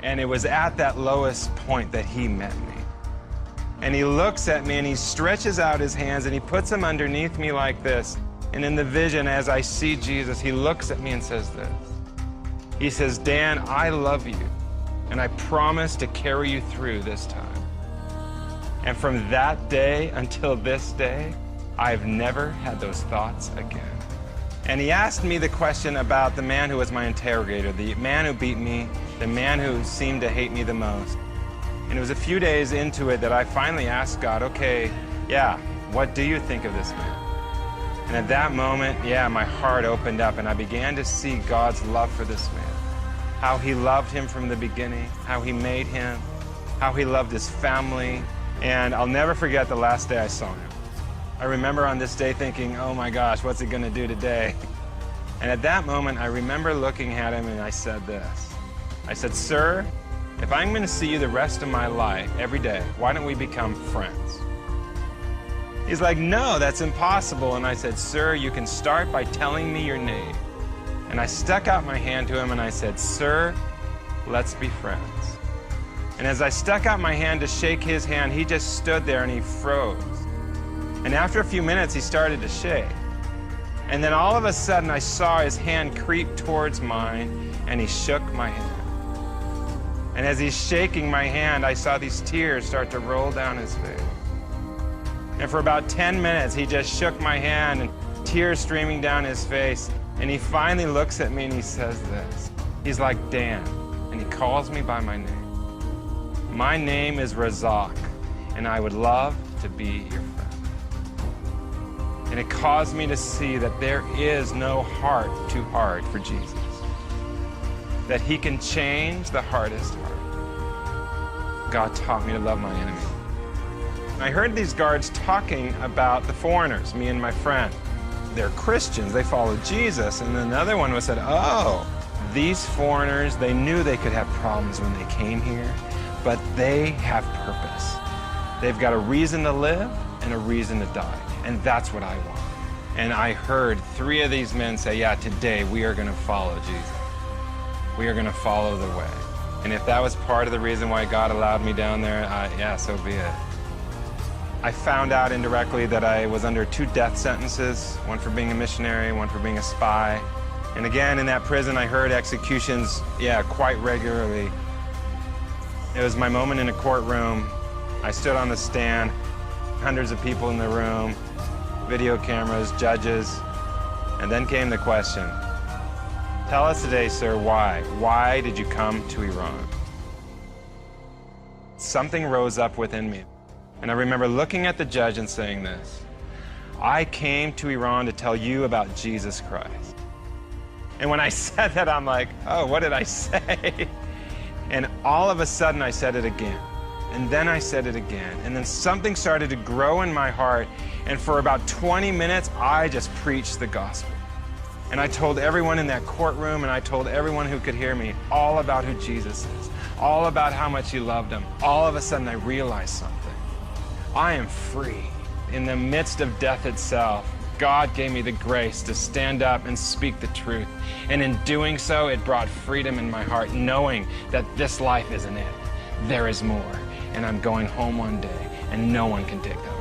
And it was at that lowest point that he met me. And he looks at me and he stretches out his hands and he puts them underneath me like this. And in the vision, as I see Jesus, he looks at me and says this. He says, Dan, I love you, and I promise to carry you through this time. And from that day until this day, I've never had those thoughts again. And he asked me the question about the man who was my interrogator, the man who beat me, the man who seemed to hate me the most. And it was a few days into it that I finally asked God, okay, yeah, what do you think of this man? And at that moment, yeah, my heart opened up and I began to see God's love for this man. How he loved him from the beginning, how he made him, how he loved his family. And I'll never forget the last day I saw him. I remember on this day thinking, oh my gosh, what's he gonna do today? And at that moment, I remember looking at him and I said this. I said, sir, if I'm gonna see you the rest of my life, every day, why don't we become friends? He's like, no, that's impossible. And I said, sir, you can start by telling me your name. And I stuck out my hand to him and I said, sir, let's be friends. And as I stuck out my hand to shake his hand, he just stood there and he froze. And after a few minutes, he started to shake. And then all of a sudden, I saw his hand creep towards mine and he shook my hand. And as he's shaking my hand, I saw these tears start to roll down his face. And for about 10 minutes, he just shook my hand and tears streaming down his face. And he finally looks at me and he says this. He's like, Dan, and he calls me by my name. My name is Razak, and I would love to be your friend. And it caused me to see that there is no heart too hard for Jesus. That he can change the hardest heart. God taught me to love my enemy. I heard these guards talking about the foreigners, me and my friend. They're Christians, they follow Jesus. And another one was said, oh, these foreigners, they knew they could have problems when they came here, but they have purpose. They've got a reason to live and a reason to die. And that's what I want. And I heard 3 of these men say, yeah, today we are gonna follow Jesus. We are gonna follow the way. And if that was part of the reason why God allowed me down there, yeah, so be it. I found out indirectly that I was under 2 death sentences, one for being a missionary, one for being a spy. And again, in that prison, I heard executions, yeah, quite regularly. It was my moment in a courtroom. I stood on the stand, hundreds of people in the room, video cameras, judges, and then came the question. Tell us today, sir, why? Why did you come to Iran? Something rose up within me. And I remember looking at the judge and saying this. I came to Iran to tell you about Jesus Christ. And when I said that, I'm like, oh, what did I say? And all of a sudden, I said it again. And then I said it again. And then something started to grow in my heart. And for about 20 minutes, I just preached the gospel. And I told everyone in that courtroom, and I told everyone who could hear me, all about who Jesus is, all about how much he loved them. All of a sudden, I realized something. I am free. In the midst of death itself, God gave me the grace to stand up and speak the truth. And in doing so, it brought freedom in my heart, knowing that this life isn't it. There is more. And I'm going home one day, and no one can take that away.